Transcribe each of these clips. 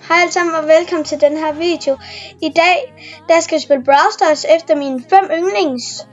Hej alle sammen og velkommen til den her video. I dag der skal jeg spille Brawl Stars efter mine 5 yndlings.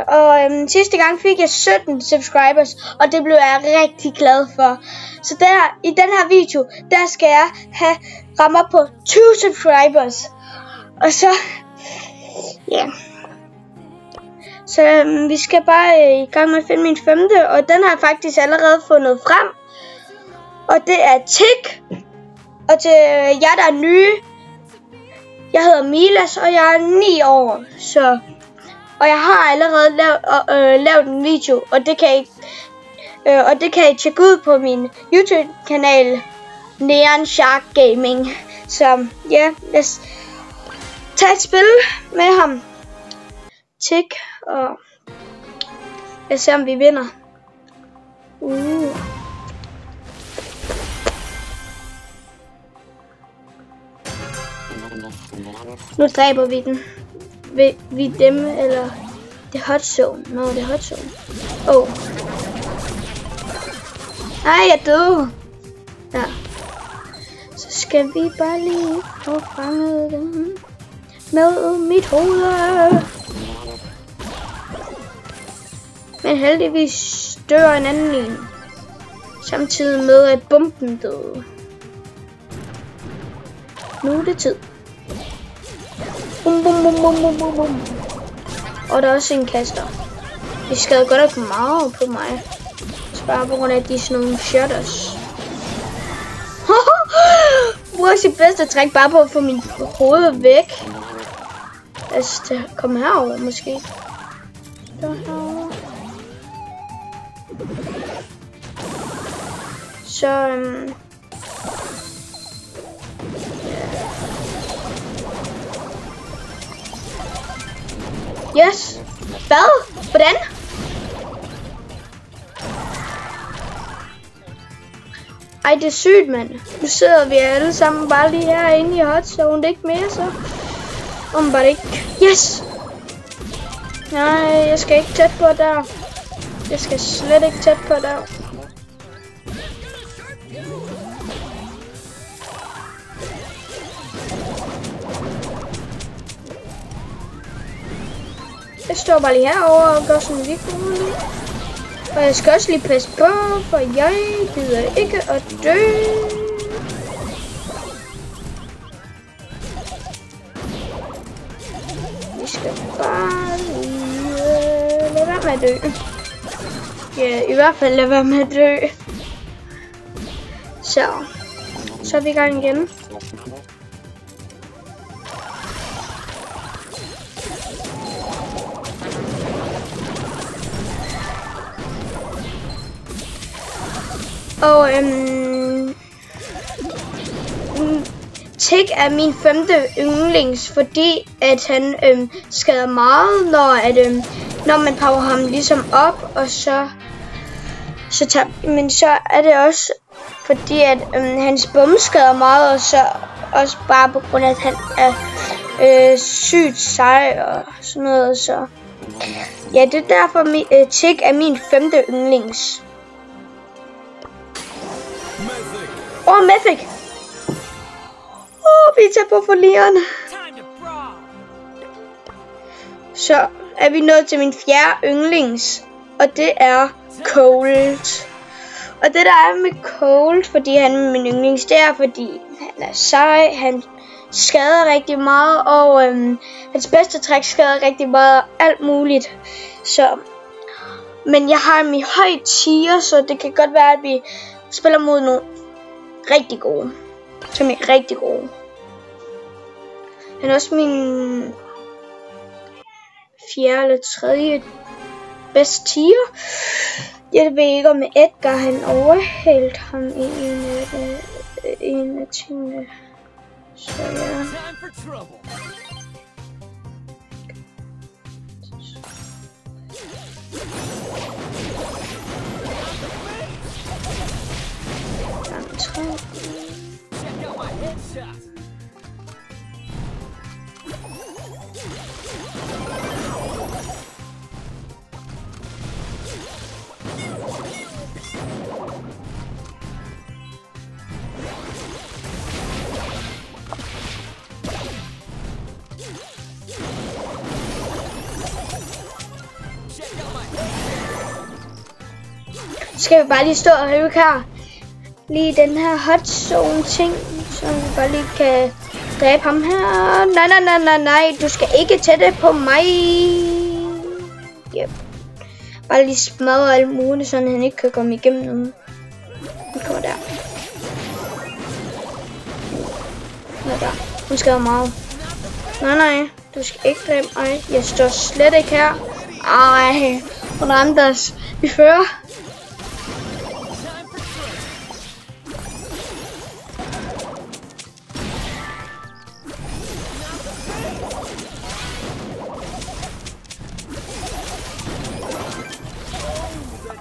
Og sidste gang fik jeg 17 subscribers, og det blev jeg rigtig glad for. Så i den her video, der skal jeg have rammer på 20 subscribers. Og så ja. Så vi skal bare i gang med at finde min 5. Og den har jeg faktisk allerede fundet frem. Og det er Tick. Og til jer der er nye, jeg hedder Milas, og jeg er 9 år. Og jeg har allerede lavet en video, og det kan I tjekke ud på min YouTube kanal Neon Shark Gaming. Så ja, lad os tage et spil med ham, Tick, og lad os se om vi vinder. Nu dræber vi den. Vi dem, eller det er hot zone. Nå, det er hot zone. Ej, jeg døde. Ja. Så skal vi bare lige få fanget dem med mit hoved. Men heldigvis dør en anden en. Samtidig med at bomben døde. Nu er det tid. Bum, bum, bum, bum, bum, bum, bum. Og der er også en kaster. De skadede godt nok meget på mig. Bare på grund af, at de er sådan nogle shutters. Bruger sit bedste træk bare på at få min hoved væk. Altså, kom herover måske. Så yes. Hvad? Hvordan? Ej, det er sygt, mand. Nu sidder vi alle sammen bare lige herinde i hot zone. Det er ikke mere, så. Bare ikke. Yes! Nej, jeg skal ikke tæt på der. Jeg skal slet ikke tæt på der. Jeg står bare lige herovre og gør sådan lidt roligt. Og jeg skal også lige passe på, for jeg gider ikke at dø. Vi skal bare lade være med at dø. Ja, i hvert fald lade være med at dø. Så er vi i gang igen. Og Tick er min 5. yndlings, fordi at han skader meget, når man power ham ligesom op, og men så er det også fordi at hans bombe skader meget, og så også bare på grund af at han er sygt sej og sådan noget, så ja, det er derfor Tick er min 5. yndlings. Mythic! Vi tager på forligeren. Så er vi nået til min 4. yndlings, og det er Colt. Og det der er med Colt, fordi han er min yndlings, det er fordi han er sej, han skader rigtig meget, og hans bedste træk skader rigtig meget, alt muligt. Men jeg har ham i høj tier, så det kan godt være, at vi spiller mod nogle rigtig gode. Som er rigtig gode. Han er også min 4. eller 3. bedste tier. Jeg ved ikke om Edgar han overhældt ham i en af tingene. Så ja. skal vi bare lige stå og rive her. Lige den her hot zone ting, så vi bare lige kan dræbe ham her. Nej, du skal ikke tætte på mig. Yep. Bare lige smadre alt muligt, så han ikke kan komme igennem noget. Han kommer der. Nå der. Hun skader meget. Nej, du skal ikke dræbe mig. Jeg står slet ikke her. Ej, hun ramte os. Vi fører.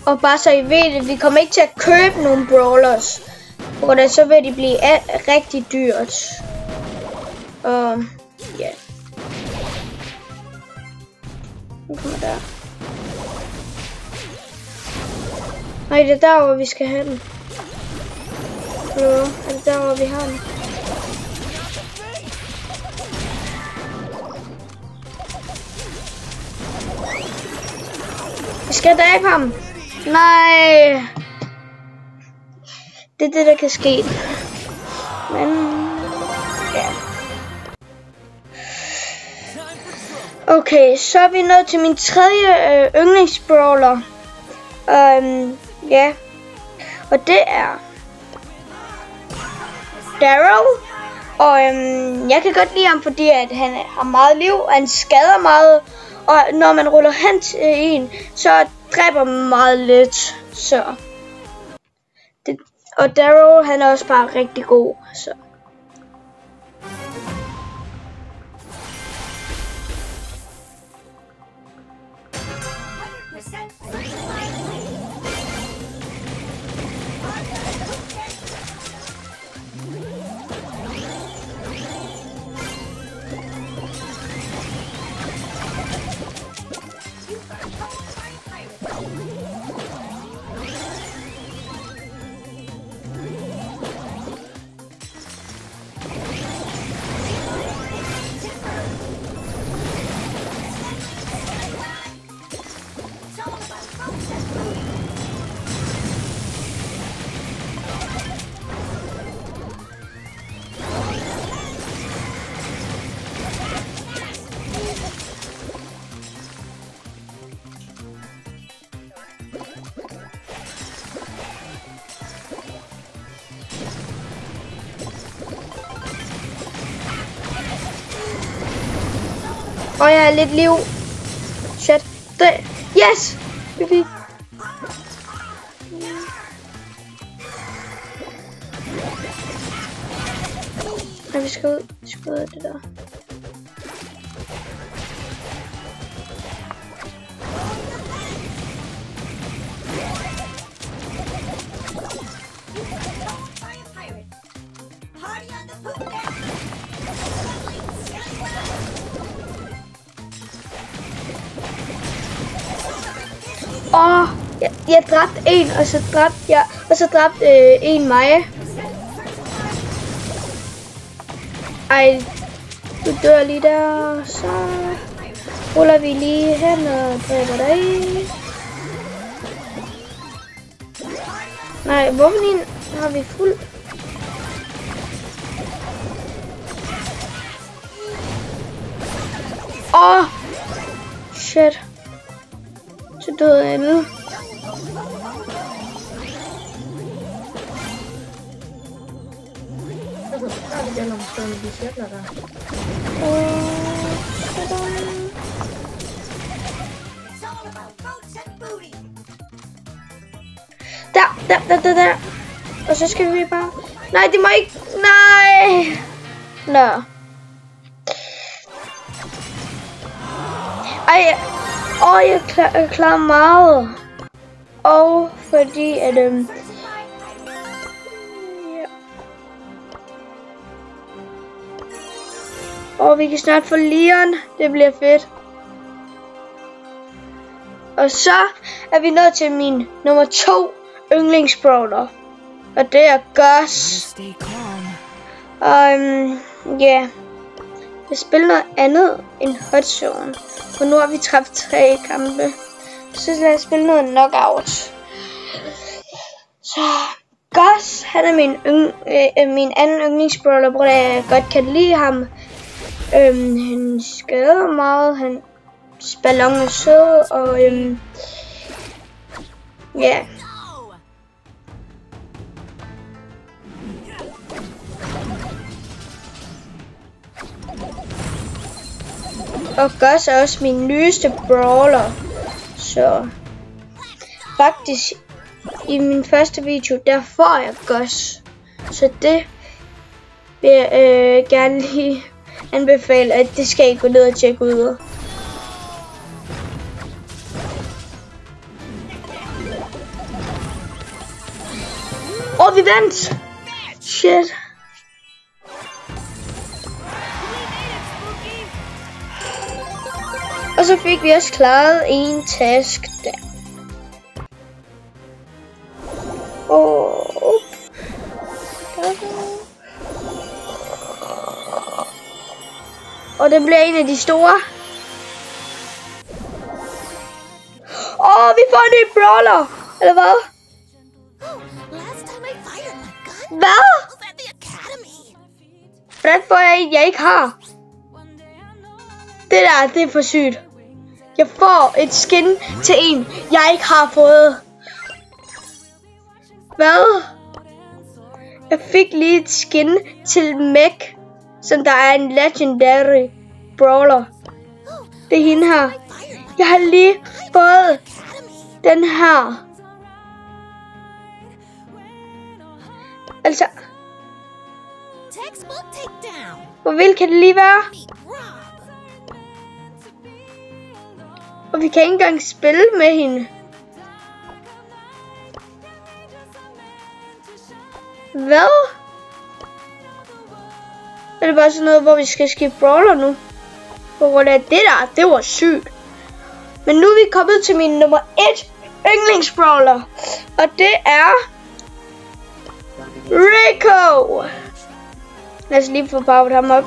Og bare så I ved det, vi kommer ikke til at købe nogle brawlers, for så vil de blive rigtig dyrt. Og ja. Nu kommer der. Nej, det er der, hvor vi skal have den. Eller er det der, hvor vi har den? Vi skal dræbe ham. Nej. Det er det, der kan ske. Men ja. Okay, så er vi nået til min tredje yndlingsbrawler. Ja. Og det er Daryl. Og jeg kan godt lide ham, fordi at han har meget liv, og han skader meget. Og når man ruller hen til en, så dræber man meget lidt. Så det, og Daryl, han er også bare rigtig god. Så og jeg har lidt liv. Shit. Yes! Vi fik. Nej, vi skal ud. Vi skal ud af det der. Jeg dræbte en, og så dræbte en mig. Ej, du dør lige der, så ruller vi lige hen og dræber dig. Nej, hvorfor en har vi fuld? Shit. Så døde jeg nu. Der. Og så skal vi bare... Nej, det må ikke... Nej! Nå. Ej, jeg klarer meget. Og fordi at... ja. Og vi kan snart få Leon. Det bliver fedt. Og så er vi nået til min nummer 2 yndlingsbrawler. Og det er Gus. Ja. Jeg spiller noget andet end Hot Zone. For nu har vi træffet 3 kampe. Så lad os spille noget knockout. Så Gus, han er min anden yndlingsbrawler, hvor jeg godt kan lide ham. Han skader meget, hans ballon er sød, og ja. Og Gus er også min nyeste brawler, så faktisk i min første video, der får jeg Gus, så det vil jeg gerne lige anbefale, at det skal I gå ned og tjekke ud. Og vi vandt! Shit! Og så fik vi også klaret en task der. Og det bliver en af de store. Vi får en ny brawler, eller hvad? Hvad? Hvordan får jeg en, jeg ikke har? Det er for sygt. Jeg får et skin til en, jeg ikke har fået. Hvad? Jeg fik lige et skin til Meg, som der er en legendary brawler. Det er hende her. Jeg har lige fået den her. Altså, hvor vildt kan det lige være? Og vi kan ikke engang spille med hende. Hvad? Er det bare sådan noget, hvor vi skal skifte brawler nu? Hvor det der, det var sygt. Men nu er vi kommet til min nummer 1 yndlingsbrawler. Og det er Rico. Lad os lige få powered ham op.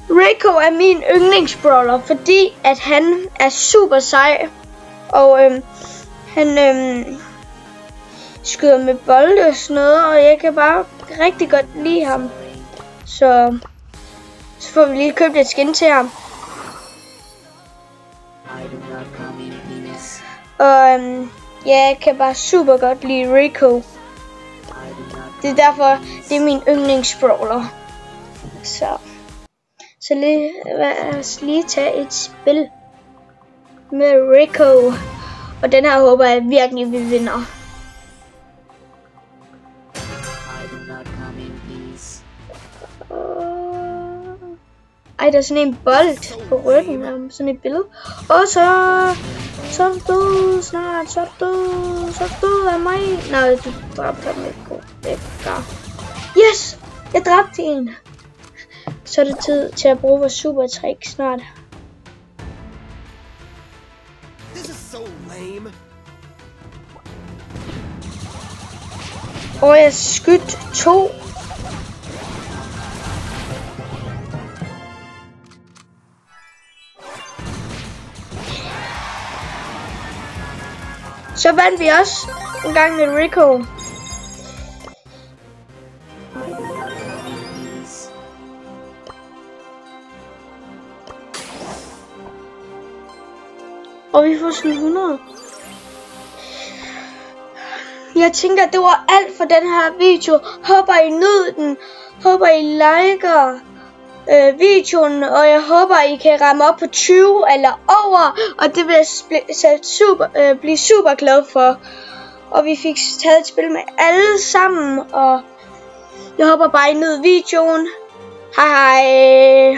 Rico er min yndlingsbrawler, fordi at han er super sej. Og han skyder med bolde og sådan noget, og jeg kan bare rigtig godt lide ham. Så får vi lige købt et skin til ham. Og ja, jeg kan bare super godt lide Rico. Det er derfor, det er min yndlingsbrawler. Så lad os lige tage et spil med Rico. Og den her håber jeg virkelig, vi vinder. Ej, der er sådan en bold på ryggen, sådan et billede. Og så død snart, så død af mig. Nej, du dræbte ham ikke. Yes, jeg dræbte en. Så er det tid til at bruge vores super trick snart. Og jeg skudt 2. Så vandt vi også en gang med Rico. Og vi får sådan 100. Jeg tænker, det var alt for den her video. Håber I nød den. Håber I liker videoen. Og jeg håber, I kan ramme op på 20 eller over. Og det vil jeg blive super glad for. Og vi fik taget et spil med alle sammen. Og jeg håber bare, I nød videoen. Hej hej.